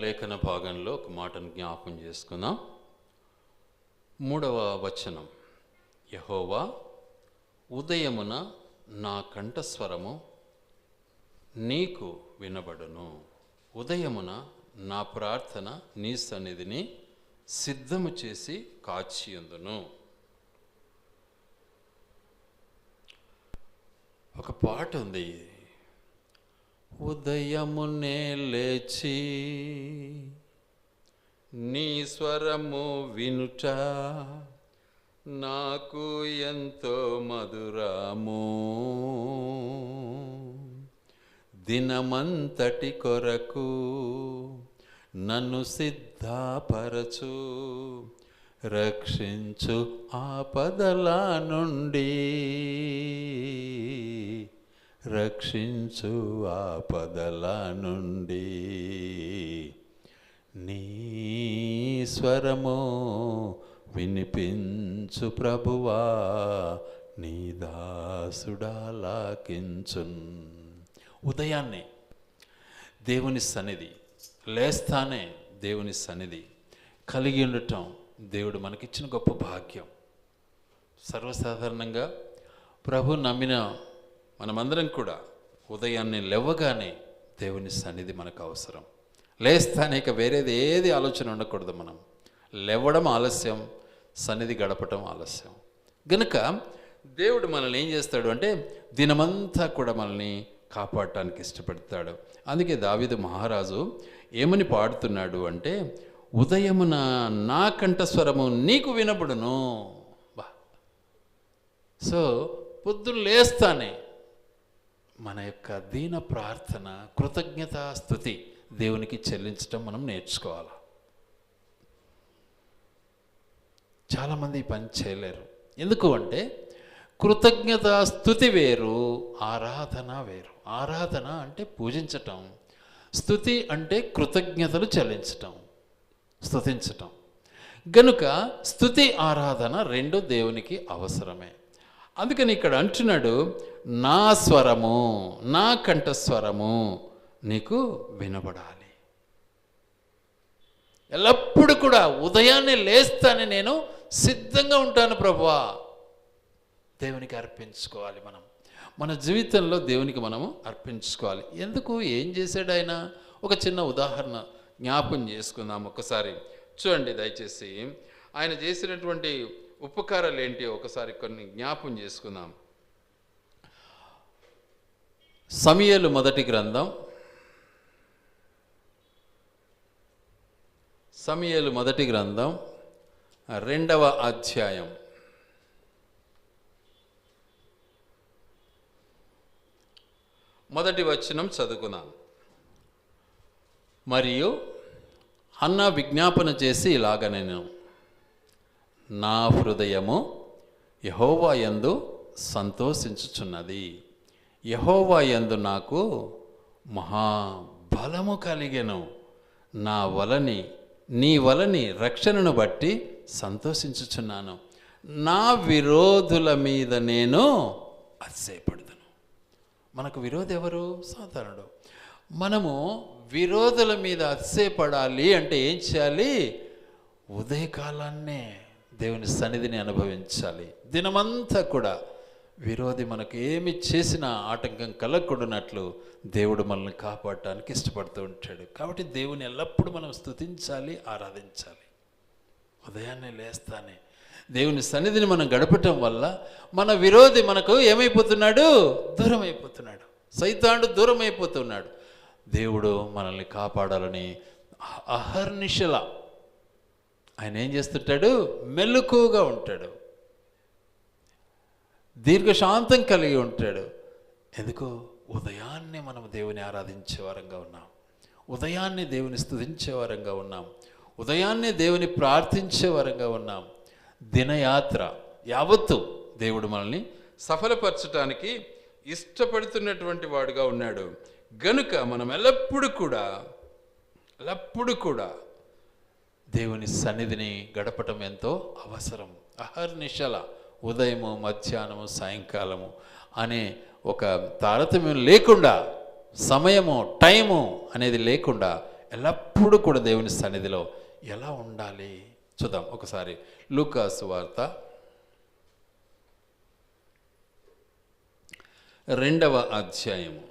లేఖన భాగంలో ఒక మాటను జ్ఞాపకం చేసుకుందాం. 3వ వచనం, యెహోవా ఉదయమున నా కంఠస్వరము నీకు వినబడును, ఉదయమున నా ప్రార్థన నీ సన్నిధిని సిద్ధము చేసి కాచియుందును. ఒక పాట ఉంది, ఉదయమునే లేచి నీ స్వరము వినుట నాకు ఎంతో మధురము, దినమంతటి కొరకు నన్ను సిద్ధపరచు, రక్షించు ఆపదల నుండి, రక్షించు ఆపదల నుండి. నీ స్వరము వినిపించు ప్రభువా, నీ దాసుడాలాకించున్. ఉదయాన్నే దేవుని సన్నిధి, లేస్తానే దేవుని సన్నిధి కలిగి ఉండటం దేవుడు మనకిచ్చిన గొప్ప భాగ్యం. సర్వసాధారణంగా ప్రభు నమ్మిన మనమందరం కూడా ఉదయాన్నే లేవగానే దేవుని సన్నిధి మనకు అవసరం. లేస్తానే ఇక వేరేది ఏది ఆలోచన ఉండకూడదు. మనం లేవడం ఆలస్యం, సన్నిధి గడపటం ఆలస్యం. గనుక దేవుడు మనల్ని ఏం చేస్తాడు అంటే దినమంతా కూడా మనల్ని కాపాడటానికి ఇష్టపడతాడు. అందుకే దావీదు మహారాజు ఏమని పాడుతున్నాడు అంటే, ఉదయమున నా కంఠస్వరము నీకు వినబడును. సో పొద్దున్న లేస్తానే మన యొక్క దీన ప్రార్థన, కృతజ్ఞతా స్తుతి దేవునికి చెల్లించడం మనం నేర్చుకోవాలి. చాలామంది ఈ పని చేయలేరు. ఎందుకు అంటే కృతజ్ఞతా స్తుతి వేరు, ఆరాధన వేరు. ఆరాధన అంటే పూజించటం, స్తుతి అంటే కృతజ్ఞతలు చెల్లించటం, స్తుతించటం. గనుక స్తుతి ఆరాధన రెండు దేవునికి అవసరమే. అందుకని ఇక్కడ అంటున్నాడు, నా స్వరము, నా కంఠస్వరము నీకు వినబడాలి. ఎల్లప్పుడూ కూడా ఉదయాన్నే లేస్తానే నేను సిద్ధంగా ఉంటాను ప్రభువా, దేవునికి అర్పించుకోవాలి. మనం మన జీవితంలో దేవునికి మనము అర్పించుకోవాలి. ఎందుకు, ఏం చేశాడు ఆయన? ఒక చిన్న ఉదాహరణ జ్ఞాపం చేసుకుందాం ఒకసారి. చూడండి దయచేసి, ఆయన చేసినటువంటి ఉపకారాలు ఏంటి ఒకసారి కొన్ని జ్ఞాపం చేసుకుందాం. సమూయేలు మొదటి గ్రంథం, సమూయేలు మొదటి గ్రంథం 2వ అధ్యాయం 1వ వచనం చదువుకుందాం. మరియు అన్న విజ్ఞాపన చేసి ఇలాగనెను, నా హృదయము యెహోవా యందు సంతోషించుచున్నది, యెహోవా యందు నాకు మహాబలము కలిగెను, నీ వలని రక్షణను బట్టి సంతోషించుచున్నాను, నా విరోధుల మీద నేను అతిశయపడుదును. మనకు విరోధి ఎవరు? సాధారణుడు. మనము విరోధుల మీద అతిశయపడాలి అంటే ఏం చేయాలి? ఉదయకాలాన్నే దేవుని సన్నిధిని అనుభవించాలి. దినమంతా కూడా విరోధి మనకు ఏమి చేసినా ఆటంకం కలగకూడనట్లు దేవుడు మనల్ని కాపాడటానికి ఇష్టపడుతూ ఉంటాడు. కాబట్టి దేవుని ఎల్లప్పుడూ మనం స్తుతించాలి, ఆరాధించాలి. ఉదయాన్నే లేస్తానే దేవుని సన్నిధిని మనం గడపటం వల్ల మన విరోధి మనకు ఏమైపోతున్నాడు? దూరం అయిపోతున్నాడు. సైతానుడు దూరం అయిపోతున్నాడు. దేవుడు మనల్ని కాపాడాలని అహర్నిశల ఆయన ఏం చేస్తుంటాడు? మెలకువగా ఉంటాడు, దీర్ఘశాంతం కలిగి ఉంటాడు. ఎందుకు? ఉదయాన్నే మనం దేవుని ఆరాధించే వారంగా ఉన్నాం, ఉదయాన్నే దేవుని స్తుతించే వారంగా ఉన్నాం, ఉదయాన్నే దేవుని ప్రార్థించే వారంగా ఉన్నాం. దినయాత్ర యావత్తు దేవుడు మనల్ని సఫలపరచడానికి ఇష్టపడుతున్నటువంటి వాడుగా ఉన్నాడు. గనుక మనం ఎల్లప్పుడూ కూడా దేవుని సన్నిధిని గడపటం ఎంతో అవసరం. అహర్నిశల ఉదయము, మధ్యాహ్నము, సాయంకాలము అనే ఒక తారతమ్యం లేకుండా, సమయము, టైము అనేది లేకుండా ఎల్లప్పుడూ కూడా దేవుని సన్నిధిలో ఎలా ఉండాలి చూద్దాం ఒకసారి. లూకా సువార్త 2వ అధ్యాయము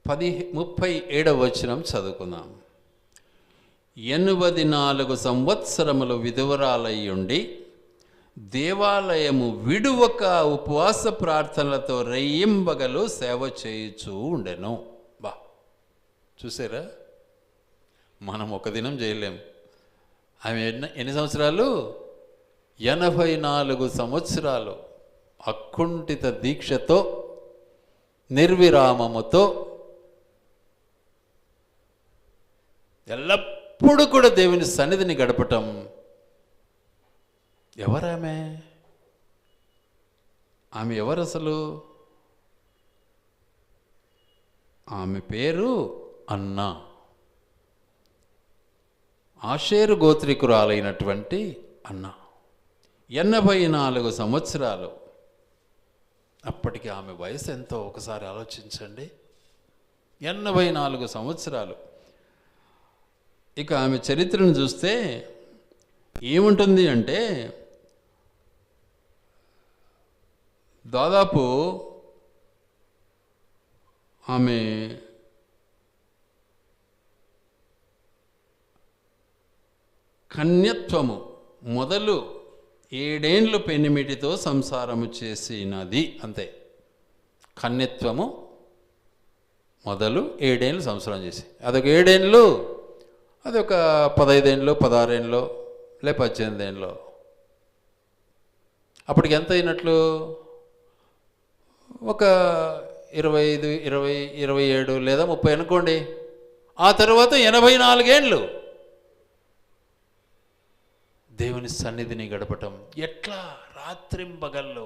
37వ వచనం చదువుకుందాం. 84 సంవత్సరములు విధవరాలయ్యుండి దేవాలయము విడువక ఉపవాస ప్రార్థనలతో రెయ్యింబగలు సేవ చేయుచూ ఉండెను. బా, చూసారా, మనం ఒక దినం చేయలేం. ఆమె ఎన్ని సంవత్సరాలు? 84 సంవత్సరాలు అకుంఠిత దీక్షతో, నిర్విరామముతో, ఎల్లప్పుడూ కూడా దేవుని సన్నిధిని గడపటం. ఎవరామె? ఆమె ఎవరు అసలు? ఆమె పేరు అన్నా. ఆషేరు గోత్రికురాలైనటువంటి అన్నా. 84 సంవత్సరాలు. అప్పటికి ఆమె వయసు ఎంతో ఒకసారి ఆలోచించండి. 84 సంవత్సరాలు. ఇక ఆమె చరిత్రను చూస్తే ఏముంటుంది అంటే, దాదాపు ఆమె కన్యత్వము మొదలు 7 ఏండ్లు పెనిమిటితో సంసారము చేసినది. అంతే. కన్యత్వము మొదలు 7 ఏండ్లు సంసారం చేసి, అదొక 7 ఏండ్లు, అదొక 15 ఏండ్లు, 16 ఏండ్లు, లే 18 ఏండ్లు. అప్పటికి ఎంత అయినట్లు? ఒక 25, 20, 27 లేదా 30 అనుకోండి. ఆ తర్వాత 84 ఏండ్లు దేవుని సన్నిధిని గడపటం. ఎట్లా? రాత్రింబగళ్ళు.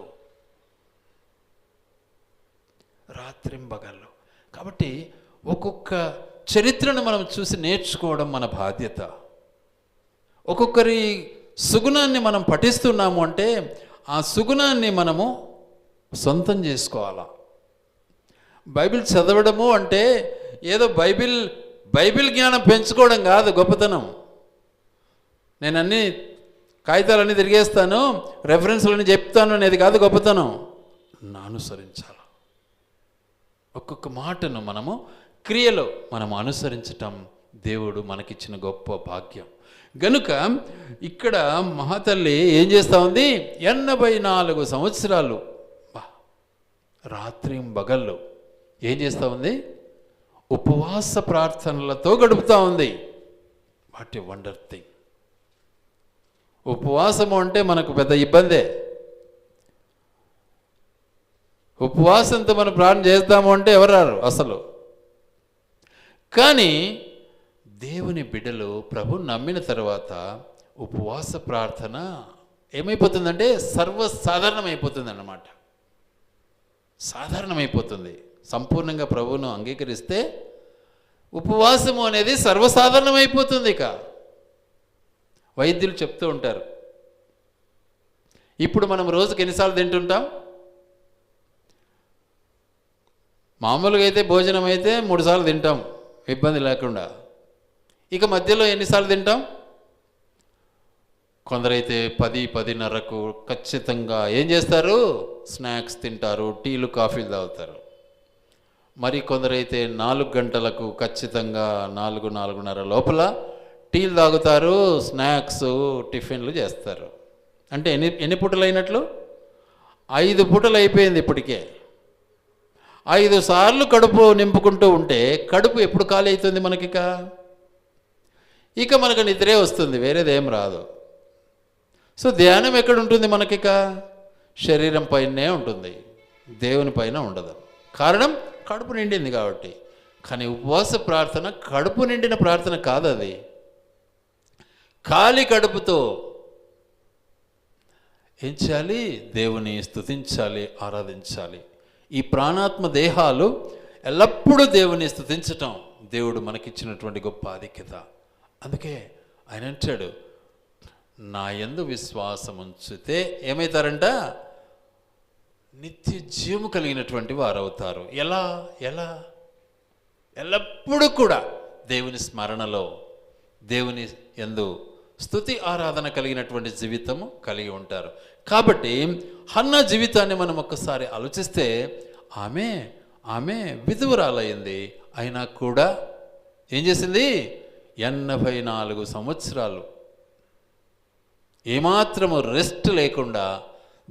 కాబట్టి ఒక్కొక్క చరిత్రను మనం చూసి నేర్చుకోవడం మన బాధ్యత. ఒక్కొక్కరి సుగుణాన్ని మనం పఠిస్తున్నాము అంటే ఆ సుగుణాన్ని మనము సొంతం చేసుకోవాలా. బైబిల్ చదవడము అంటే ఏదో బైబిల్ జ్ఞానం పెంచుకోవడం కాదు గొప్పతనం. నేను అన్ని కాగితాలన్నీ తిరిగేస్తాను, రెఫరెన్స్లన్నీ చెప్తాను అనేది కాదు గొప్పతనం. అనుసరించాలి. ఒక్కొక్క మాటను మనము క్రియలో మనం అనుసరించటం దేవుడు మనకిచ్చిన గొప్ప భాగ్యం. గనుక ఇక్కడ మహాతల్లి ఏం చేస్తూ ఉంది? 84 సంవత్సరాలు రాత్రింబగళ్ళు ఏం చేస్తూ ఉంది? ఉపవాస ప్రార్థనలతో గడుపుతూ ఉంది. What a wonder thing. ఉపవాసము అంటే మనకు పెద్ద ఇబ్బందే. ఉపవాసంతో మనం ప్రార్థన చేస్తాము అంటే ఎవరు రారు అసలు. కానీ దేవుని బిడ్డలు ప్రభు నమ్మిన తర్వాత ఉపవాస ప్రార్థన ఏమైపోతుందంటే సర్వసాధారణమైపోతుంది అన్నమాట. సాధారణమైపోతుంది. సంపూర్ణంగా ప్రభువును అంగీకరిస్తే ఉపవాసము అనేది సర్వసాధారణమైపోతుంది. ఇక వైద్యులు చెప్తూ ఉంటారు, ఇప్పుడు మనం రోజుకి ఎన్నిసార్లు తింటుంటాం? మామూలుగా అయితే భోజనం అయితే 3 సార్లు తింటాం ఇబ్బంది లేకుండా. ఇక మధ్యలో ఎన్నిసార్లు తింటాం? కొందరైతే 10, 10:30కు ఖచ్చితంగా ఏం చేస్తారు? స్నాక్స్ తింటారు, టీలు కాఫీలు తాగుతారు. మరి కొందరైతే 4 గంటలకు ఖచ్చితంగా 4, 4:30 లోపల టీలు తాగుతారు, స్నాక్స్ టిఫిన్లు చేస్తారు. అంటే ఎన్ని పూటలు అయినట్లు? 5 పూటలు అయిపోయింది ఇప్పటికే. 5 సార్లు కడుపు నింపుకుంటూ ఉంటే కడుపు ఎప్పుడు ఖాళీ అవుతుంది మనకిక? ఇక మనకు నిద్రే వస్తుంది, వేరేదేం రాదు. సో ధ్యానం ఎక్కడ ఉంటుంది మనకిక? శరీరం పైనే ఉంటుంది, దేవుని పైన ఉండదు. కారణం కడుపు నిండింది కాబట్టి. కానీ ఉపవాస ప్రార్థన కడుపు నిండిన ప్రార్థన కాదు. అది ఖాళీ కడుపుతో ఏం చేయాలి? దేవుని స్తుతించాలి, ఆరాధించాలి. ఈ ప్రాణాత్మ దేహాలు ఎల్లప్పుడూ దేవుని స్తుతించటం దేవుడు మనకిచ్చినటువంటి గొప్ప ఆధిక్యత. అందుకే ఆయన అంటాడు, నా యందు విశ్వాసం ఉంచితే ఏమవుతారంట? నిత్య జీవము కలిగినటువంటి వారు అవుతారు. ఎలా ఎలా ఎల్లప్పుడూ కూడా దేవుని స్మరణలో, దేవుని యందు స్తుతి ఆరాధన కలిగినటువంటి జీవితము కలిగి ఉంటారు. కాబట్టి హన్నా జీవితాన్ని మనం ఒక్కసారి ఆలోచిస్తే ఆమె విధువరాలయ్యింది. అయినా కూడా ఏం చేసింది? 84 సంవత్సరాలు ఏమాత్రము రెస్ట్ లేకుండా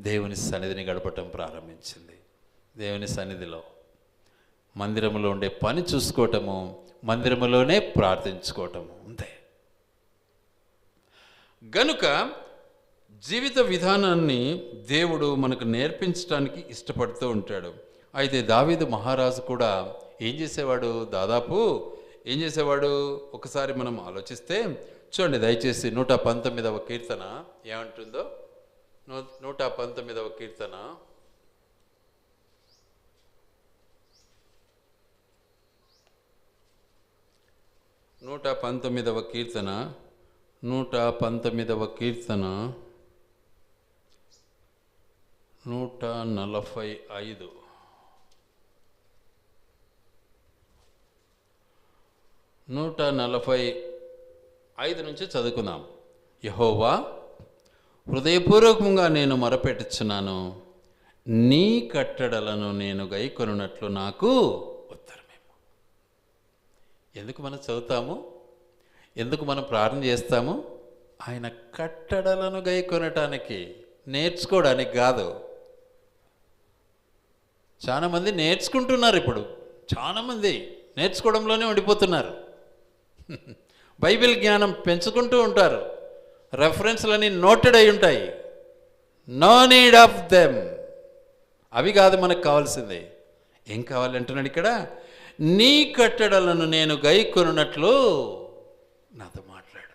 దేవుని సన్నిధిని గడపటం ప్రారంభించింది. దేవుని సన్నిధిలో మందిరంలో ఉండే పని చూసుకోవటము, మందిరములోనే ప్రార్థించుకోవటము అంతే. గనుక జీవిత విధానాన్ని దేవుడు మనకు నేర్పించడానికి ఇష్టపడుతూ ఉంటాడు. అయితే దావీదు మహారాజు కూడా ఏం చేసేవాడు? దాదాపు ఏం చేసేవాడు? ఒకసారి మనం ఆలోచిస్తే చూడండి దయచేసి 119వ కీర్తన ఏమంటుందో. 119వ కీర్తన 119వ కీర్తన 119వ కీర్తన 145 145 నుంచి చదువుకుందాం. యెహోవా, హృదయపూర్వకంగా నేను మొరపెట్టుచున్నాను, నీ కట్టడలను నేను గైకొనున్నట్లు నాకు ఉత్తరమేమో. ఎందుకు మనం చదువుతాము? ఎందుకు మనం ప్రార్థన చేస్తాము? ఆయన కట్టడలను గైకొనటానికి, నేర్చుకోవడానికి కాదు. చాలామంది నేర్చుకుంటున్నారు. ఇప్పుడు చాలామంది నేర్చుకోవడంలోనే ఉండిపోతున్నారు. బైబిల్ జ్ఞానం పెంచుకుంటూ ఉంటారు. రెఫరెన్స్లన్నీ నోటెడ్ అయి ఉంటాయి. No need of them. అవి కాదు మనకు కావాల్సింది. ఏం కావాలంటున్నాడు ఇక్కడ? నీ కట్టడలను నేను గైకొనున్నట్లు నాతో మాట్లాడు.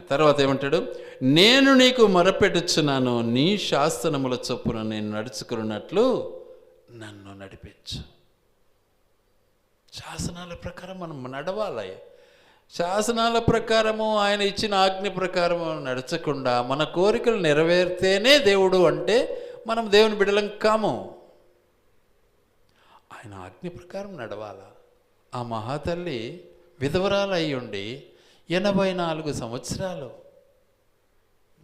తర్వాత ఏమంటాడు? నేను నీకు మొరపెట్టుచున్నాను, నీ శాసనముల చొప్పున నేను నడుచుకున్నట్లు నన్ను నడిపించు. శాసనాల ప్రకారం మనం నడవాలి. శాసనాల ప్రకారము, ఆయన ఇచ్చిన ఆజ్ఞ ప్రకారము నడచకుండా మన కోరికలు నెరవేరితేనే దేవుడు అంటే మనం దేవుని బిడ్డలం కాము. ఆయన ఆజ్ఞ ప్రకారం నడవాలా. ఆ మహాతల్లి విధవరాలు అయ్యుండి 84 సంవత్సరాలు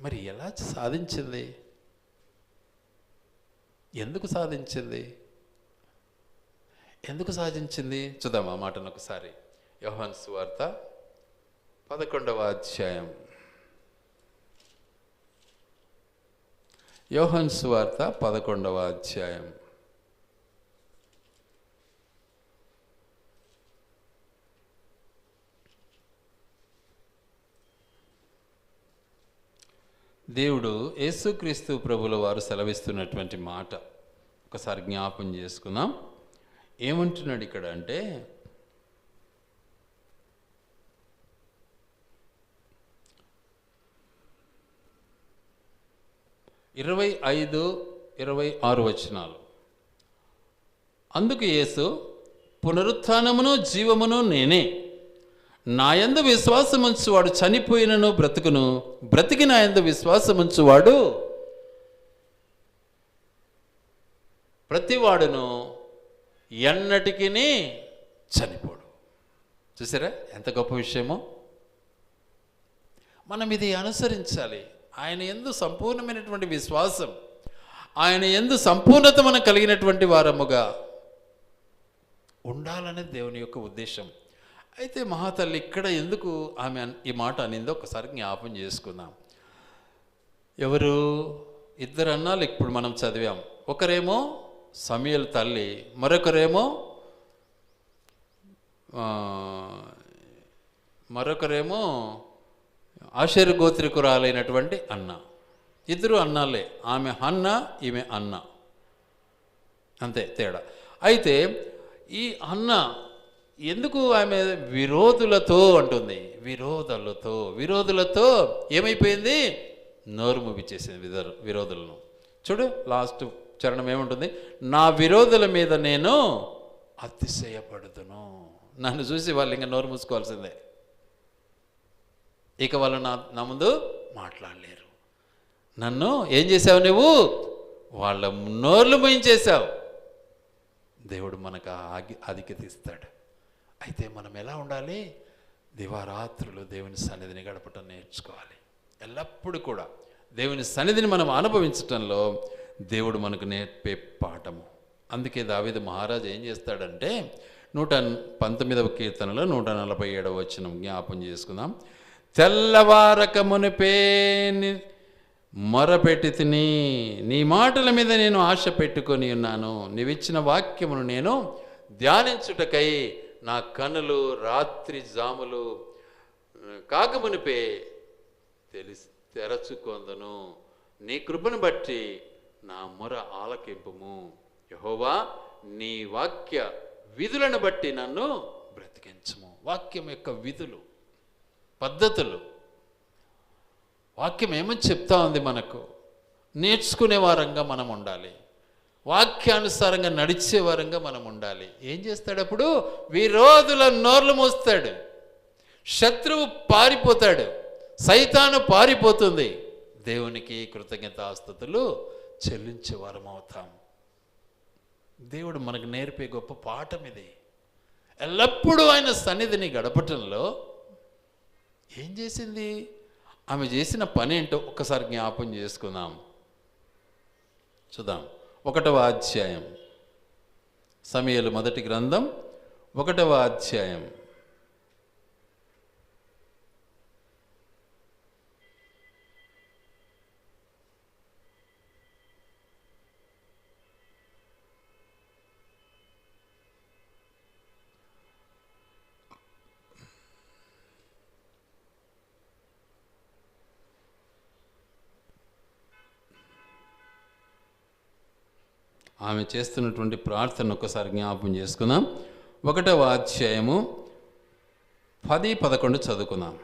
మరి ఎలా సాధించింది? ఎందుకు సాధించింది? ఎందుకు సాధించింది? చూద్దాం ఆ మాటను ఒకసారి. యోహాను సువార్త 11వ అధ్యాయం. యోహాను సువార్త 11వ అధ్యాయం. దేవుడు యేసుక్రీస్తు ప్రభుల వారు సెలవిస్తున్నటువంటి మాట ఒకసారి జ్ఞాపం చేసుకుందాం. ఏమంటున్నాడు ఇక్కడ అంటే, 25, 26 వచనాలు. అందుకు యేసు, పునరుత్థానమును జీవమును నేనే. నాయందు విశ్వాసముంచువాడు చనిపోయినను బ్రతుకును, బ్రతికి నాయందు విశ్వాసముంచువాడు ప్రతివాడును ఎన్నటికీ చనిపోడు. చూసారా ఎంత గొప్ప విషయమో? మనం ఇది అనుసరించాలి. ఆయన యందు సంపూర్ణమైనటువంటి విశ్వాసం, ఆయన యందు సంపూర్ణత మనం కలిగినటువంటి వారముగా ఉండాలనేది దేవుని యొక్క ఉద్దేశం. అయితే మహాతల్లి ఇక్కడ ఎందుకు ఆమె ఈ మాట అనిందో ఒకసారి జ్ఞాపం చేసుకుందాం. ఎవరు? 2 అన్నాలు ఇప్పుడు మనం చదివాం. ఒకరేమో సమూయేలు తల్లి, మరొకరేమో ఆషేరు గోత్రికురాలైనటువంటి అన్న. 2 అన్నాలే. ఆమె హన్న, ఈమె అన్న, అంతే తేడా. అయితే ఈ అన్న ఎందుకు ఆమె విరోధులతో అంటుంది? విరోధులతో ఏమైపోయింది? నోరు ముగిచేసింది విరోధులను. చూడు లాస్ట్ చరణం ఏముంటుంది? నా విరోధుల మీద నేను అతిశయపడుతును. నన్ను చూసి వాళ్ళు ఇంకా నోరు మూసుకోవాల్సిందే. ఇక వాళ్ళు నా ముందు మాట్లాడలేరు. నన్ను ఏం చేసావు నువ్వు? వాళ్ళ నోర్లు మూయించేశావు. దేవుడు మనకు ఆధిక్యత ఇస్తాడు. అయితే మనం ఎలా ఉండాలి? దివారాత్రులు దేవుని సన్నిధిని గడపటం నేర్చుకోవాలి. ఎల్లప్పుడూ కూడా దేవుని సన్నిధిని మనం అనుభవించటంలో దేవుడు మనకు నేర్పే పాఠము. అందుకే దావీదు మహారాజు ఏం చేస్తాడంటే 119వ కీర్తనలో 147వ వచనం జ్ఞాపం చేసుకుందాం. తెల్లవారక మునిపే మొరపెట్టి తిని, నీ మాటల మీద నేను ఆశ పెట్టుకొని ఉన్నాను. నీవిచ్చిన వాక్యమును నేను ధ్యానించుటకై నా కన్నులు రాత్రి జాములు కాకమునిపే తెరచుకొందును. నీ కృపను బట్టి నా మొర ఆలకింపుము. యెహోవా, నీ వాక్య విధులను బట్టి నన్ను బ్రతికించుము. వాక్యం యొక్క విధులు, పద్ధతులు, వాక్యం ఏమని చెప్తా ఉంది మనకు? నేర్చుకునే వారంగా మనం ఉండాలి. వాక్యానుసారంగా నడిచే వారంగా మనం ఉండాలి. ఏం చేస్తాడు అప్పుడు? విరోధుల నోర్లు మూస్తాడు, శత్రువు పారిపోతాడు, సైతాను పారిపోతుంది. దేవునికి కృతజ్ఞతాస్తుతులు చెల్లించే వారం అవుతాం. దేవుడు మనకు నేర్పే గొప్ప పాఠం ఇది. ఎల్లప్పుడూ ఆయన సన్నిధిని గడపటంలో ఏం చేసింది? ఆమె చేసిన పని ఏంటో ఒక్కసారి జ్ఞాపం చేసుకుందాం. చూద్దాం. 1వ అధ్యాయం, సమూయేలు మొదటి గ్రంథం 1వ అధ్యాయం. ఆమె చేస్తున్నటువంటి ప్రార్థన ఒక్కసారి జ్ఞాపం చేసుకుందాం. 1వ అధ్యాయము 10-11 చదువుకుందాం.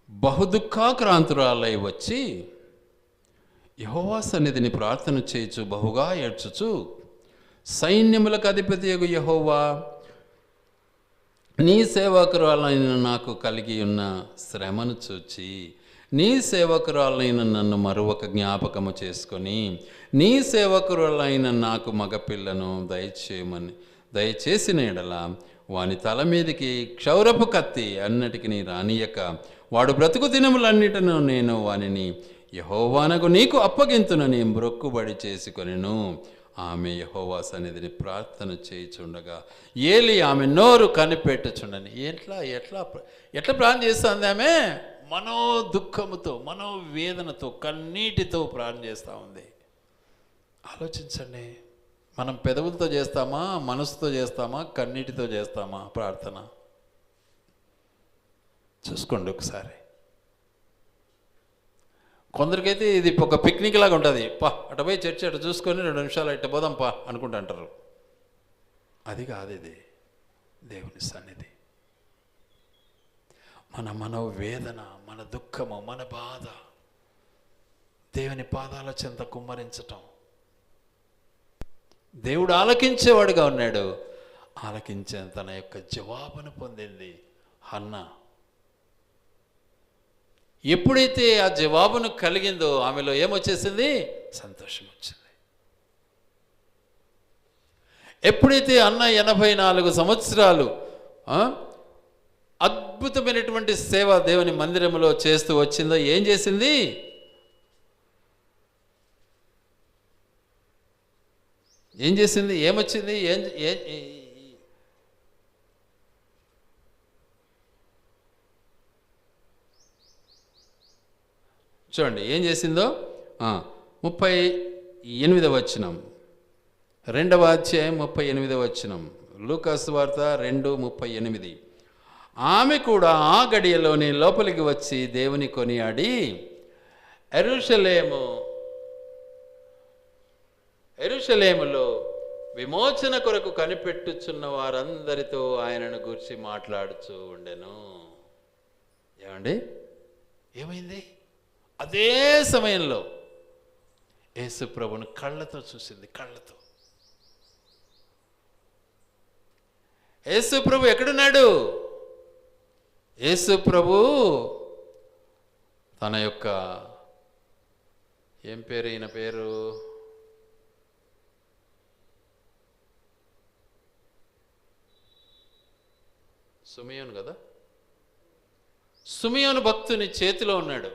బహుదుఃఖాక్రాంతురాలై వచ్చి యెహోవా సన్నిధిని ప్రార్థన చేయుచు బహుగా ఏడ్చుచు, సైన్యములకు అధిపతియగు యెహోవా, నీ సేవకురాలైన నాకు కలిగి ఉన్న శ్రమను చూచి నీ సేవకురాలైన నన్ను మరొక జ్ఞాపకము చేసుకొని నీ సేవకురాలైన నాకు మగపిల్లను దయచేసిన ఎడల వాని తల మీదికి క్షౌరపు కత్తి అన్నిటికీ రానియక వాడు బ్రతుకు దినములన్నిటను నేను వానిని యెహోవానకు నీకు అప్పగింతునని మ్రొక్కుబడి చేసుకొనెను. ఆమె యెహోవా సన్నిధిని ప్రార్థన చేయుచుండగా ఏలి ఆమె నోరు కనిపెట్టుచుండని. ఎట్లా ప్రార్థన చేస్తుంది ఆమె? మనో దుఃఖముతో, మనోవేదనతో, కన్నీటితో ప్రార్థన చేస్తూ ఉంది. ఆలోచించండి, మనం పెదవులతో చేస్తామా, మనసుతో చేస్తామా, కన్నీటితో చేస్తామా ప్రార్థన? చూసుకోండి ఒకసారి. కొందరికైతే ఇది ఒక పిక్నిక్ లాగా ఉంటుంది. అటు పోయి చర్చి అటు చూసుకొని 2 నిమిషాలు ఇట్ట పోదాం అనుకుంటా అంటారు. అది కాదు ఇది దేవుని సన్నిధి. మన మనోవేదన, మన దుఃఖము, మన బాధ దేవుని పాదాల చెంత కుమ్మరించటం. దేవుడు ఆలకించేవాడుగా ఉన్నాడు. ఆలకించే తన యొక్క జవాబును పొందింది హన్నా. ఎప్పుడైతే ఆ జవాబును కలిగిందో ఆమెలో ఏమొచ్చేసింది? సంతోషం వచ్చింది. ఎప్పుడైతే అన్న 84 సంవత్సరాలు అద్భుతమైనటువంటి సేవ దేవుని మందిరంలో చేస్తూ వచ్చిందో ఏం చేసింది? ఏమొచ్చింది? చూడండి ఏం చేసిందో. 38వ వచనం, 2వ అధ్యాయం 38వ వచనం, లూకాసు వార్త 2:38. ఆమె కూడా ఆ గడియలోని లోపలికి వచ్చి దేవుని కొనియాడి యెరూషలేములో విమోచన కొరకు కనిపెట్టుచున్న వారందరితో ఆయనను గురించి మాట్లాడుచూ ఉండెను. ఏమండి, ఏమైంది? అదే సమయంలో యేసు ప్రభువును కళ్ళతో చూసింది. కళ్ళతో. యేసు ప్రభు ఎక్కడున్నాడు? యేసు ప్రభు తన యొక్క ఏం పేరు, ఈయన పేరు సుమియోను కదా, సుమియోను భక్తుని చేతిలో ఉన్నాడు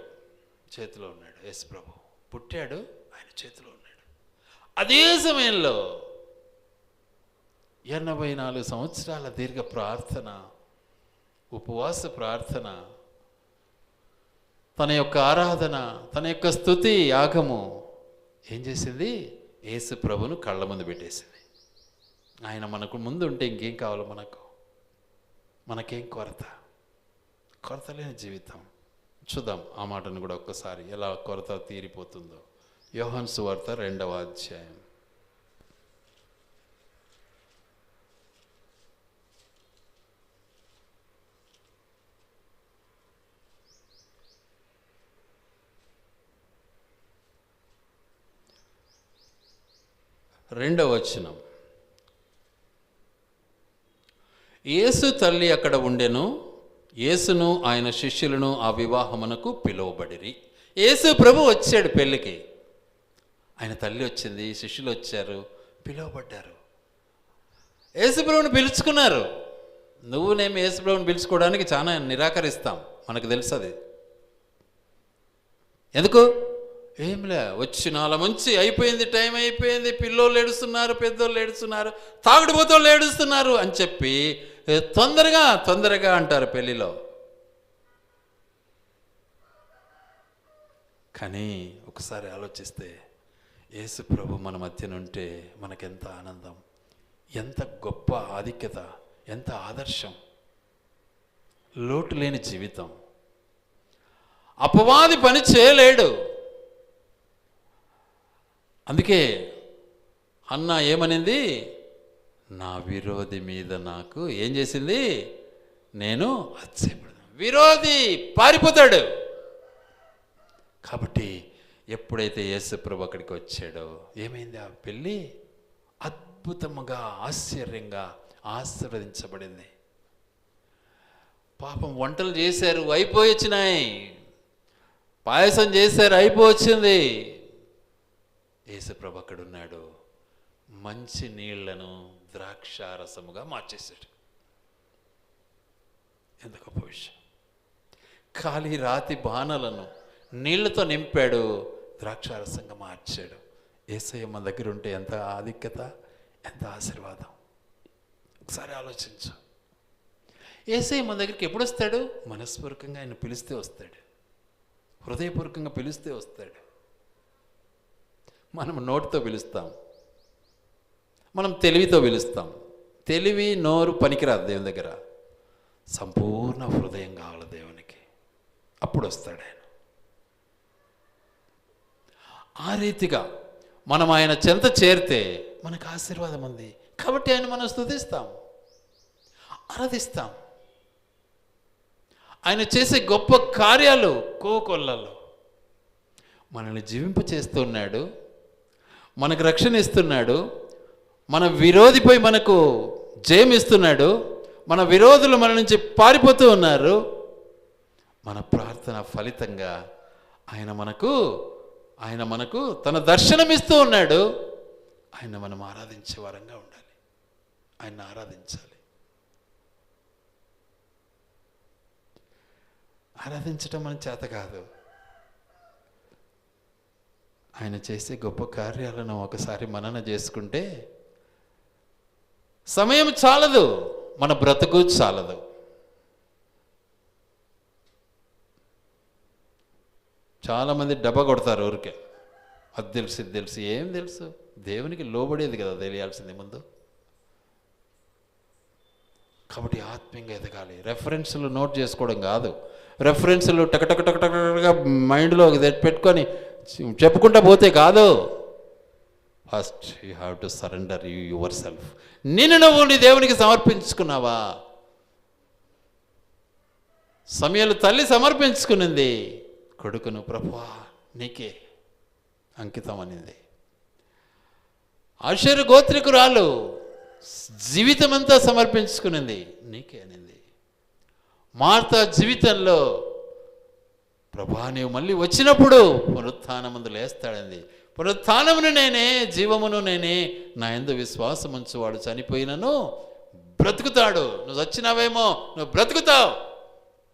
యేసు ప్రభు పుట్టాడు, ఆయన చేతిలో ఉన్నాడు. అదే సమయంలో 84 సంవత్సరాల దీర్ఘ ప్రార్థన, ఉపవాస ప్రార్థన, తన యొక్క ఆరాధన, తన యొక్క స్తుతి యాగము ఏం చేసింది? యేసు ప్రభును కళ్ళ ముందు పెట్టేసింది. ఆయన మనకు ముందు ఉంటే ఇంకేం కావాలి? మనకేం కొరత లేని జీవితం. చూద్దాం ఆ మాటను కూడా ఒక్కసారి, ఎలా కొరత తీరిపోతుందో. యోహాను సువార్త 2వ అధ్యాయం. రెండవ వచనం. యేసు తల్లి అక్కడ ఉండెను, యేసును ఆయన శిష్యులను ఆ వివాహమునకు పిలువబడిరి. యేసు ప్రభు వచ్చాడు పెళ్ళికి, ఆయన తల్లి వచ్చింది, శిష్యులు వచ్చారు, పిలువబడ్డారు. యేసు ప్రభుని పిలుచుకున్నారు. నేను యేసు ప్రభుని పిలుచుకోవడానికి చాలా నిరాకరిస్తాం, మనకు తెలుసు అది. ఎందుకు? ఏంలే, వచ్చి నాల మంచి అయిపోయింది, టైం అయిపోయింది, పిల్లోళ్ళు ఏడుస్తున్నారు, పెద్దోళ్ళు ఏడుస్తున్నారు, తాగుడుపోతోళ్ళు ఏడుస్తున్నారు అని చెప్పి తొందరగా అంటారు పెళ్ళిలో. కానీ ఒకసారి ఆలోచిస్తే యేసు ప్రభు మన మధ్యనుంటే మనకెంత ఆనందం, ఎంత గొప్ప ఆధిక్యత, ఎంత ఆదర్శం, లోటు లేని జీవితం. అపవాది పని చేయలేడు. అందుకే అన్న ఏమనింది? నా విరోధి మీద నాకు ఏం చేసింది? నేను అతిశయపడతాను. విరోధి పారిపోతాడు. కాబట్టి ఎప్పుడైతే యేసుప్రభు అక్కడికి వచ్చాడో ఏమైంది? ఆ పెళ్ళి అద్భుతముగా, ఆశ్చర్యంగా ఆశీర్వదించబడింది. పాపం వంటలు చేశారు, అయిపోయి వచ్చినాయి. పాయసం చేశారు, అయిపోవచ్చింది. యేసుప్రభు అక్కడ ఉన్నాడు. మంచి నీళ్లను ద్రాక్షారసముగా మార్చేశాడు. ఎంత గొప్ప విషయం! ఖాళీ రాతి బాణలను నీళ్లతో నింపాడు, ద్రాక్షారసంగా మార్చాడు. యేసయ్య మన దగ్గర ఉంటే ఎంత ఆధిక్యత, ఎంత ఆశీర్వాదం. ఒకసారి ఆలోచించు. యేసయ్య మన దగ్గరికి ఎప్పుడు వస్తాడు? మనస్పూర్వకంగా ఆయన పిలిస్తే వస్తాడు, హృదయపూర్వకంగా పిలిస్తే వస్తాడు. మనం నోటితో పిలుస్తాం, మనం తెలివితో పిలుస్తాం. తెలివి, నోరు పనికిరాదు దేవుని దగ్గర. సంపూర్ణ హృదయం కావాలి దేవునికి, అప్పుడు వస్తాడు ఆయన. ఆ రీతిగా మనం ఆయన చెంత చేరితే మనకు ఆశీర్వాదం ఉంది. కాబట్టి ఆయన మనం స్తుతిస్తాం, ఆరాధిస్తాం. ఆయన చేసే గొప్ప కార్యాలు కోకొల్లలో మనల్ని జీవింప చేస్తున్నాడు, మనకు రక్షణ ఇస్తున్నాడు, మన విరోధిపై మనకు జయం ఇస్తున్నాడు, మన విరోధులు మన నుంచి పారిపోతూ ఉన్నారు. మన ప్రార్థన ఫలితంగా ఆయన మనకు తన దర్శనం ఇస్తూ ఉన్నాడు. ఆయన మనం ఆరాధించే వారంగా ఉండాలి, ఆయన ఆరాధించాలి. ఆరాధించటం మన చేత కాదు. ఆయన చేసే గొప్ప కార్యాలను ఒకసారి మనన చేసుకుంటే సమయం చాలదు, మన బ్రతుకు చాలదు. చాలామంది డబ్బా కొడతారు ఊరికే. అది తెలుసు, ఇది తెలుసు. ఏం తెలుసు? దేవునికి లోబడేది కదా తెలియాల్సింది ముందు. కాబట్టి ఆత్మీయంగా ఎదగాలి. రెఫరెన్స్లు నోట్ చేసుకోవడం కాదు, రెఫరెన్స్లు టకటకటకటకగా మైండ్లో పెట్టుకొని చెప్పుకుంటా పోతే కాదు. First you have to surrender your self. నువ్వు నీ దేవునికి సమర్పించుకున్నావా? సమయలు తల్లి సమర్పించుకునింది కొడుకును. ప్రభువా నీకే అంకితం అనింది. ఆషేరు గోత్రికురాలు జీవితం అంతా సమర్పించుకునింది, నీకే అనింది. మార్తా జీవితంలో ప్రభా నీవు మళ్ళీ వచ్చినప్పుడు పునరుత్థానమందు లేస్తాడంది. పునరుత్థానమును నేనే, జీవమును నేనే, నా యందు విశ్వాసం ఉంచువాడు చనిపోయినను బ్రతుకుతాడు. నువ్వు చచ్చినావేమో, నువ్వు బ్రతుకుతావు.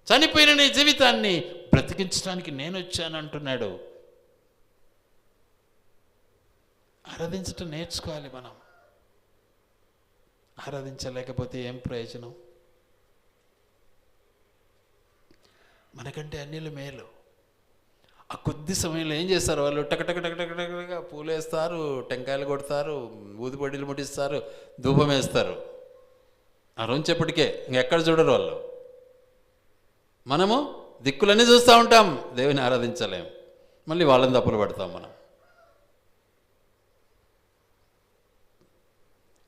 చనిపోయిన నీ జీవితాన్ని బ్రతికించడానికి నేను వచ్చాను అంటున్నాడు. ఆరాధించటం నేర్చుకోవాలి మనం. ఆరాధించలేకపోతే ఏం ప్రయోజనం? మనకంటే అన్యులు మేలు. ఆ కొద్ది సమయంలో ఏం చేస్తారు వాళ్ళు? టకటకటకటకటగా పూలు వేస్తారు, టెంకాయలు కొడతారు, ఊదిపొడిలు ముట్టిస్తారు, ధూపం వేస్తారు. ఆ రోజుప్పటికే ఇంకెక్కడ చూడరు వాళ్ళు. మనము దిక్కులన్నీ చూస్తూ ఉంటాం, దేవుని ఆరాధించలేం. మళ్ళీ వాళ్ళని తప్పులు పడతాం మనం.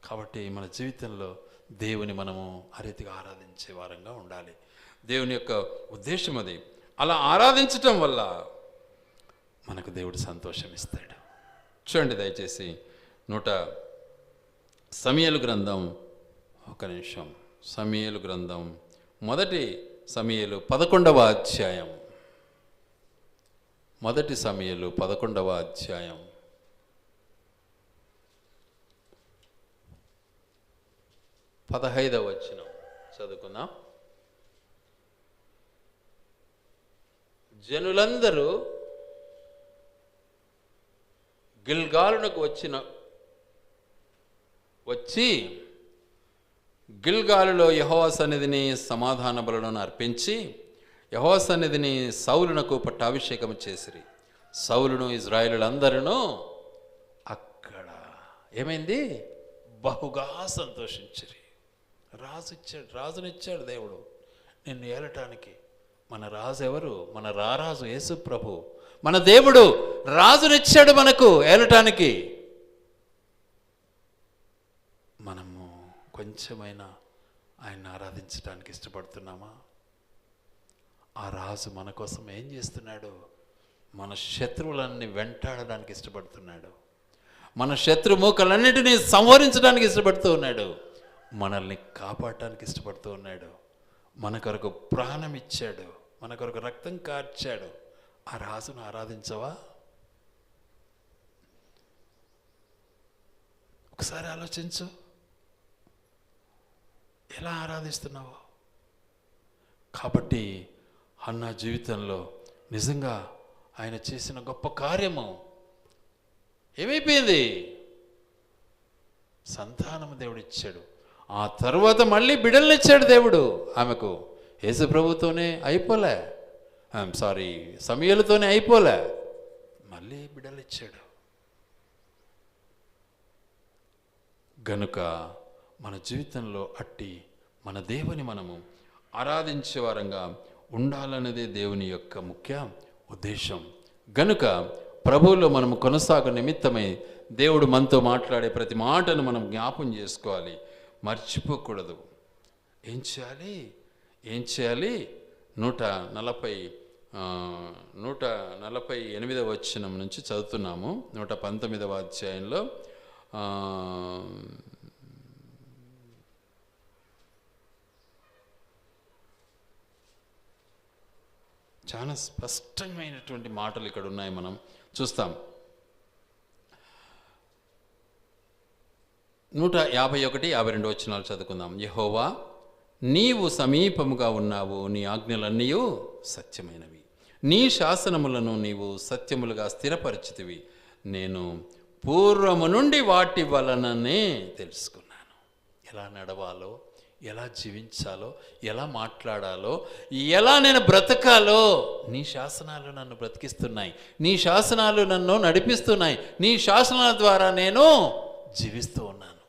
కాబట్టి మన జీవితంలో దేవుని మనము ఆ రీతిగా ఆరాధించే వారంగా ఉండాలి. దేవుని యొక్క ఉద్దేశం అది. అలా ఆరాధించటం వల్ల మనకు దేవుడు సంతోషం ఇస్తాడు. చూడండి దయచేసి సమూయేలు గ్రంథం, ఒక నిమిషం, సమూయేలు గ్రంథం, మొదటి సమూయేలు 11వ అధ్యాయం, మొదటి సమూయేలు 11వ అధ్యాయం 15వ వచనం చదువుకుందాం. జనులందరూ గిల్గాలునకు వచ్చి గిల్గాలులో యెహోవా సన్నిధిని సమాధాన బలులను అర్పించి యెహోవా సన్నిధిని సౌలునకు పట్టాభిషేకం చేసిరి. సౌలును ఇజ్రాయేలులందరూ అక్కడ ఏమైంది? బహుగా సంతోషించిరి. రాజునిచ్చాడు దేవుడు నిన్ను ఏలటానికి. మన రాజు ఎవరు? మన రారాజు యేసు ప్రభు. మన దేవుడు రాజునిచ్చాడు మనకు ఏలటానికి. మనము కొంచెమైనా ఆయన్ని ఆరాధించడానికి ఇష్టపడుతున్నామా? ఆ రాజు మన కోసం ఏం చేస్తున్నాడు? మన శత్రువులన్నీ వెంటాడడానికి ఇష్టపడుతున్నాడు. మన శత్రుమూకలన్నిటినీ సంహరించడానికి ఇష్టపడుతూ ఉన్నాడు. మనల్ని కాపాడటానికి ఇష్టపడుతూ ఉన్నాడు. మన కొరకు ప్రాణం ఇచ్చాడు, మన కొరకు రక్తం కార్చాడు. ఆ రాజును ఆరాధించవా? ఒకసారి ఆలోచించు, ఎలా ఆరాధిస్తున్నావు? కాబట్టి హన్నా జీవితంలో నిజంగా ఆయన చేసిన గొప్ప కార్యము ఏమైపోయింది? సంతానము దేవుడు ఇచ్చాడు. ఆ తర్వాత మళ్ళీ బిడ్డల్ని ఇచ్చాడు దేవుడు ఆమెకు. యేసు ప్రభుతోనే అయిపోలే, సమూయేలుతోనే అయిపోలే, మళ్ళీ బిడ్డలు ఇచ్చాడు. గనుక మన జీవితంలో అట్టి మన దేవుని మనము ఆరాధించే వారంగా ఉండాలన్నదే దేవుని యొక్క ముఖ్య ఉద్దేశం. గనుక ప్రభువులో మనము కొనసాగు నిమిత్తమై దేవుడు మనతో మాట్లాడే ప్రతి మాటను మనం జ్ఞాపం చేసుకోవాలి, మర్చిపోకూడదు. ఏం చేయాలి? 148వ వచనం నుంచి చదువుతున్నాము. 119వ అధ్యాయంలో చాలా స్పష్టమైనటువంటి మాటలు ఇక్కడ ఉన్నాయి, మనం చూస్తాం. 151, 52 వచనాలు చదువుకుందాం. యెహోవా, నీవు సమీపముగా ఉన్నావు, నీ ఆజ్ఞలన్నీ సత్యమైనవి, నీ శాసనములను నీవు సత్యములుగా స్థిరపరిచితివి. నేను పూర్వము నుండి వాటి వలననే తెలుసుకున్నాను. ఎలా నడవాలో, ఎలా జీవించాలో, ఎలా మాట్లాడాలో, ఎలా నేను బ్రతకాలో నీ శాసనాలు నన్ను బ్రతికిస్తున్నాయి, నీ శాసనాలు నన్ను నడిపిస్తున్నాయి, నీ శాసనాల ద్వారా నేను జీవిస్తూ ఉన్నాను.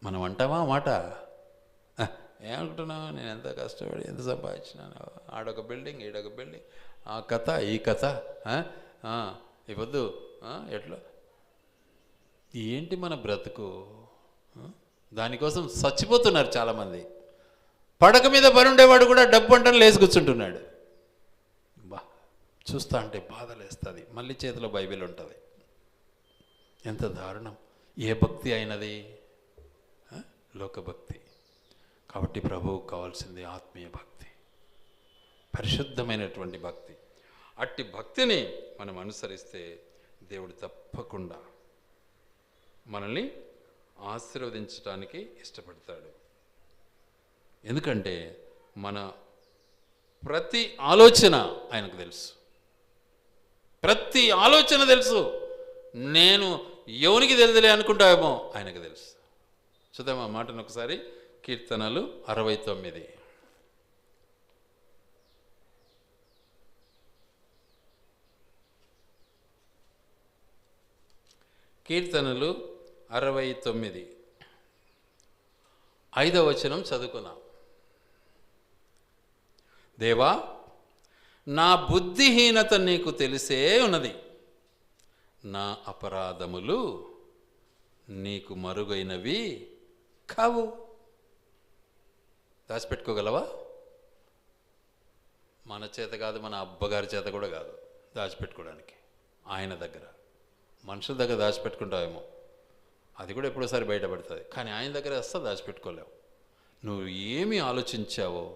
మనం అంటామా మాట? ఏమనుకుంటున్నావు? నేను ఎంత కష్టపడి ఎంత సంపాదించినాను, ఆడొక బిల్డింగ్, ఈడొక బిల్డింగ్, ఆ కథ ఈ కథ, ఈ పొద్దు ఎట్లా ఏంటి మన బ్రతుకు? దానికోసం చచ్చిపోతున్నారు చాలామంది. పడక మీద పని ఉండేవాడు కూడా డబ్బు అంటని లేచి కూర్చుంటున్నాడు. చూస్తా అంటే బాధ లేస్తుంది. మళ్ళీ చేతిలో బైబిల్ ఉంటుంది. ఎంత దారుణం! ఏ భక్తి అయినది? లోకభక్తి. కాబట్టి ప్రభువుకు కావాల్సింది ఆత్మీయ భక్తి, పరిశుద్ధమైనటువంటి భక్తి. అట్టి భక్తిని మనం అనుసరిస్తే దేవుడు తప్పకుండా మనల్ని ఆశీర్వదించడానికి ఇష్టపడతాడు. ఎందుకంటే మన ప్రతి ఆలోచన ఆయనకు తెలుసు, ప్రతి ఆలోచన తెలుసు. నేను ఎవనికి తెలుదులే అనుకుంటావేమో ఆయనకు తెలుసు. చూద్దాం ఆ మాటను ఒకసారి. కీర్తనలు 69. కీర్తనలు 69 5వ వచనం చదువుకుందాం. దేవా, నా బుద్ధిహీనత నీకు తెలిసే ఉన్నది, నా అపరాధములు నీకు మరుగైనవి కావు. దాచిపెట్టుకోగలవా? మన చేత కాదు, మన అబ్బగారి చేత కూడా కాదు దాచిపెట్టుకోవడానికి. ఆయన దగ్గర, మనుషుల దగ్గర దాచిపెట్టుకుంటావేమో, అది కూడా ఎప్పుడోసారి బయటపడుతుంది. కానీ ఆయన దగ్గర అస్సలు దాచిపెట్టుకోలేవు. నువ్వు ఏమి ఆలోచించావో,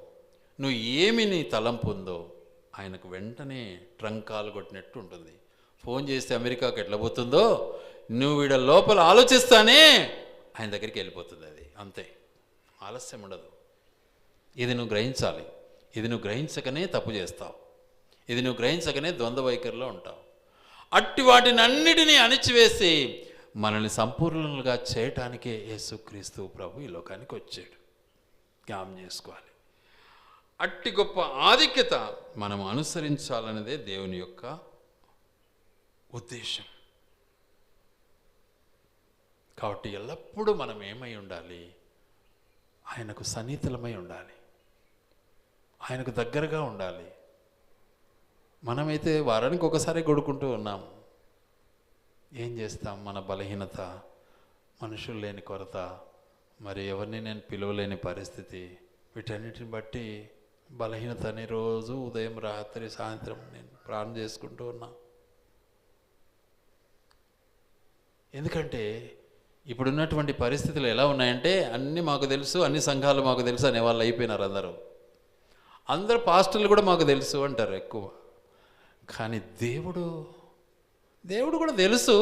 నువ్వు ఏమి నీ తలంపు ఉందో ఆయనకు వెంటనే ట్రంకాలు కొట్టినట్టు ఉంటుంది. ఫోన్ చేస్తే అమెరికాకి ఎట్లా పోతుందో, నువ్వు వీడ లోపల ఆలోచిస్తానే ఆయన దగ్గరికి వెళ్ళిపోతుంది. అది అంతే, ఆలస్యం ఉండదు. ఇది నువ్వు గ్రహించాలి. ఇది నువ్వు గ్రహించకనే తప్పు చేస్తావు. ఇది నువ్వు గ్రహించకనే ద్వంద్వ వైఖరిలో ఉంటావు. అట్టి వాటిని అన్నిటినీ అణిచివేసి మనల్ని సంపూర్ణులుగా చేయటానికే యేసుక్రీస్తు ప్రభు ఈ లోకానికి వచ్చాడు. జ్ఞాపకం చేసుకోవాలి. అట్టి గొప్ప ఆధిక్యత మనం అనుసరించాలన్నదే దేవుని యొక్క ఉద్దేశం. కాబట్టి ఎల్లప్పుడూ మనం ఏమై ఉండాలి? ఆయనకు సన్నిహితులమై ఉండాలి, ఆయనకు దగ్గరగా ఉండాలి. మనమైతే వారానికి ఒకసారి గొడుకుంటూ ఉన్నాం. ఏం చేస్తాం? మన బలహీనత, మనుషులు లేని కొరత, మరి ఎవరిని నేను పిలవలేని పరిస్థితి, వీటన్నిటిని బట్టి బలహీనతని రోజు ఉదయం రాత్రి సాయంత్రం నేను ప్రార్థన చేసుకుంటూ ఉన్నా. ఎందుకంటే ఇప్పుడున్నటువంటి పరిస్థితులు ఎలా ఉన్నాయంటే, అన్నీ మాకు తెలుసు, అన్ని సంఘాలు మాకు తెలుసు అనేవాళ్ళు అయిపోయినారు. అందరూ పాస్టర్లు కూడా మాకు తెలుసు అంటారు ఎక్కువ. కానీ దేవుడు కూడా తెలుసు,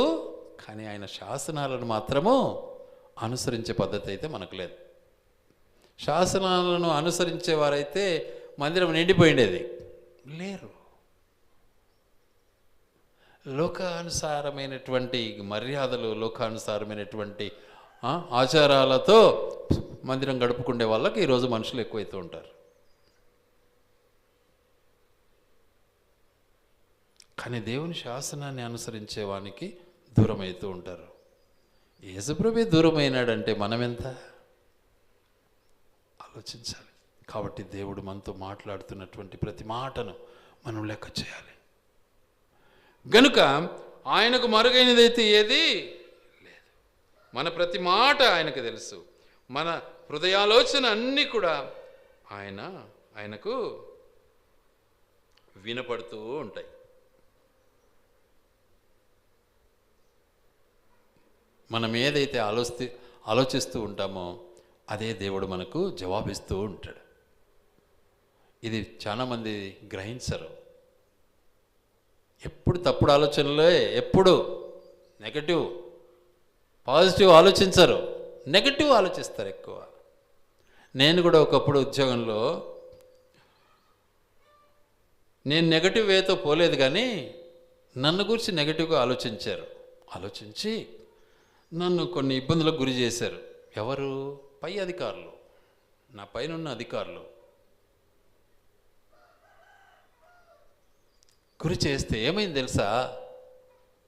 కానీ ఆయన శాసనాలను మాత్రము అనుసరించే పద్ధతి అయితే మనకు లేదు. శాసనాలను అనుసరించేవారైతే మందిరం నిండిపోయిండేది. లేరు. లోకానుసారమైనటువంటి మర్యాదలు, లోకానుసారమైనటువంటి ఆచారాలతో మందిరం గడుపుకునే వాళ్ళకి ఈరోజు మనుషులు ఎక్కువైతూ ఉంటారు. కానీ దేవుని శాసనాన్ని అనుసరించే వానికి దూరం అవుతూ ఉంటారు. యేసుప్రభువే దూరం అయినాడంటే మనం ఎంత ఆలోచించాలి. కాబట్టి దేవుడు మనతో మాట్లాడుతున్నటువంటి ప్రతి మాటను మనం లెక్క చేయాలి. గనుక ఆయనకు మరుగైనదైతే ఏది లేదు. మన ప్రతి మాట ఆయనకు తెలుసు. మన హృదయాలోచన అన్నీ కూడా ఆయనకు వినపడుతూ ఉంటాయి. మనం ఏదైతే ఆలోచిస్తూ ఉంటామో అదే దేవుడు మనకు జవాబిస్తూ ఉంటాడు. ఇది చాలామంది గ్రహించరు. ఎప్పుడు తప్పుడు ఆలోచనలే, ఎప్పుడు నెగటివ్, పాజిటివ్ ఆలోచించరు, నెగటివ్ ఆలోచిస్తారు ఎక్కువ. నేను కూడా ఒకప్పుడు ఉద్యోగంలో నేను నెగటివ్ వేతో పోలేదు, కానీ నన్ను గురించి నెగటివ్గా ఆలోచించి నన్ను కొన్ని ఇబ్బందులకు గురి చేశారు. ఎవరు? పై అధికారులు, నా పైన ఉన్న అధికారులు గురి చేస్తే ఏమైంది తెలుసా?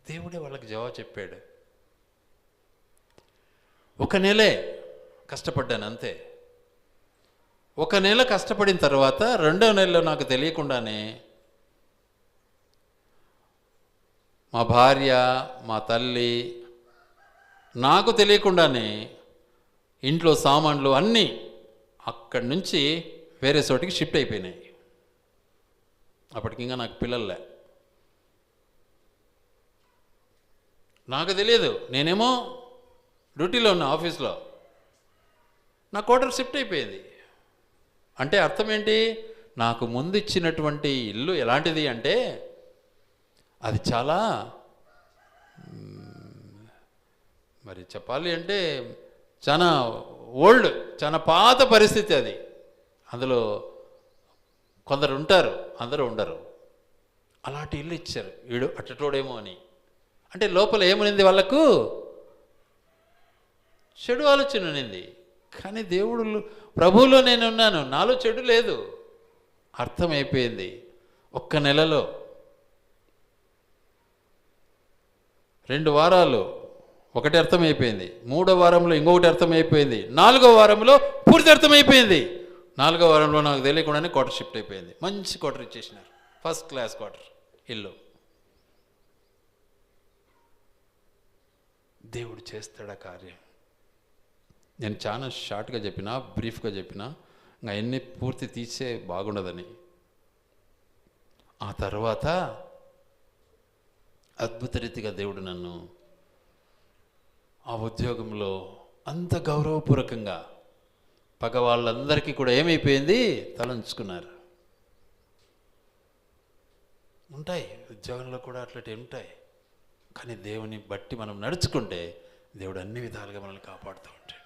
దేవుడే వాళ్ళకి జవాబు చెప్పాడు. 1 నెలే కష్టపడ్డాను అంతే. 1 నెల కష్టపడిన తర్వాత 2వ నెలలో నాకు తెలియకుండానే మా భార్య, మా తల్లి, నాకు తెలియకుండానే ఇంట్లో సామాన్లు అన్నీ అక్కడి నుంచి వేరే చోటికి షిఫ్ట్ అయిపోయినాయి. అప్పటికి ఇంకా నాకు పిల్లలే. నాకు తెలియదు, నేనేమో డ్యూటీలో ఉన్న ఆఫీస్లో, నా క్వార్టర్ షిఫ్ట్ అయిపోయింది. అంటే అర్థం ఏంటి? నాకు ముందు ఇచ్చినటువంటి ఇల్లు ఎలాంటిది అంటే అది చాలా మరి చెప్పాలి అంటే చాలా ఓల్డ్, చాలా పాత పరిస్థితి అది. అందులో కొందరు ఉంటారు, అందరూ ఉండరు. అలాంటి ఇల్లు ఇచ్చారు. వీడు అట్టటోడేమో అని. అంటే లోపల ఏమునింది వాళ్ళకు? చెడు ఆలోచన ఉన్నింది. కానీ దేవుడు ప్రభువులో నేను ఉన్నాను, నాలో చెడు లేదు అర్థమైపోయింది. ఒక్క నెలలో 2 వారాలు ఒకటి అర్థమైపోయింది, 3వ వారంలో ఇంకొకటి అర్థమైపోయింది, 4వ వారంలో పూర్తి అర్థమైపోయింది. 4వ వారంలో నాకు తెలియకుండానే క్వార్టర్ షిఫ్ట్ అయిపోయింది. మంచి క్వార్టర్ ఇచ్చేసినారు, ఫస్ట్ క్లాస్ క్వార్టర్ ఇల్లు. దేవుడు చేస్తాడా కార్యం? నేను చాలా షార్ట్గా చెప్పినా, బ్రీఫ్గా చెప్పినా, ఇంకా ఎన్ని పూర్తి తీసే బాగుండదని. ఆ తర్వాత అద్భుత రీతిగా దేవుడు నన్ను ఆ ఉద్యోగంలో అంత గౌరవపూర్వకంగా పగ వాళ్ళందరికీ కూడా ఏమైపోయింది? తలంచుకున్నారు. ఉంటాయి ఉద్యోగంలో కూడా అట్లాంటివి ఉంటాయి. కానీ దేవుని బట్టి మనం నడుచుకుంటే దేవుడు అన్ని విధాలుగా మనల్ని కాపాడుతూ ఉంటాడు.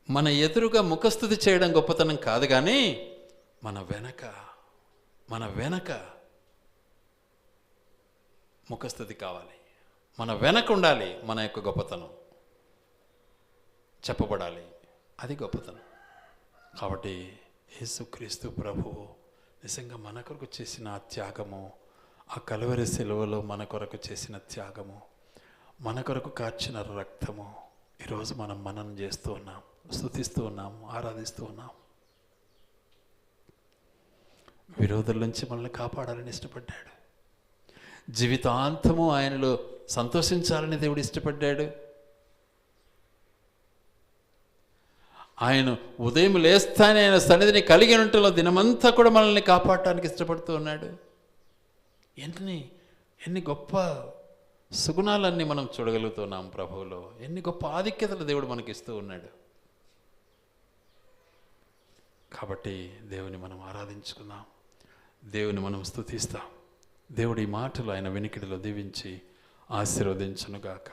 మన ఎదురుగా ముఖస్థుతి చేయడం గొప్పతనం కాదు, కానీ మన వెనక ముఖస్థుతి కావాలి. మన వెనక ఉండాలి, మన యొక్క గొప్పతనం చెప్పబడాలి, అది గొప్పతనం. కాబట్టి యేసుక్రీస్తు ప్రభువు నిజంగా మన కొరకు చేసిన త్యాగము, ఆ కలువరి సిలువలో మన కొరకు చేసిన త్యాగము, మన కొరకు కార్చిన రక్తము, ఈరోజు మనం మననం చేస్తూ ఉన్నాం, స్తుతిస్తూ ఉన్నాం, ఆరాధిస్తూ ఉన్నాం. విరోధుల నుంచి మనల్ని కాపాడాలని ఇష్టపడ్డాడు. జీవితాంతము ఆయనలో సంతోషించాలని దేవుడు ఇష్టపడ్డాడు. ఆయన ఉదయం లేస్తానే ఆయన సన్నిధిని కలిగి ఉండటంలో దినమంతా కూడా మనల్ని కాపాడటానికి ఇష్టపడుతూ ఉన్నాడు. ఎన్ని గొప్ప సుగుణాలన్నీ మనం చూడగలుగుతున్నాం ప్రభువులో. ఎన్ని గొప్ప ఆధిక్యతలు దేవుడు మనకి ఇస్తూ ఉన్నాడు. కాబట్టి దేవుని మనం ఆరాధించుకుందాం, దేవుని మనం స్తుతిస్తాం. దేవుడి మాటలు ఆయన వెనుకిడిలో దీవించి ఆశీర్వదించునుగాక.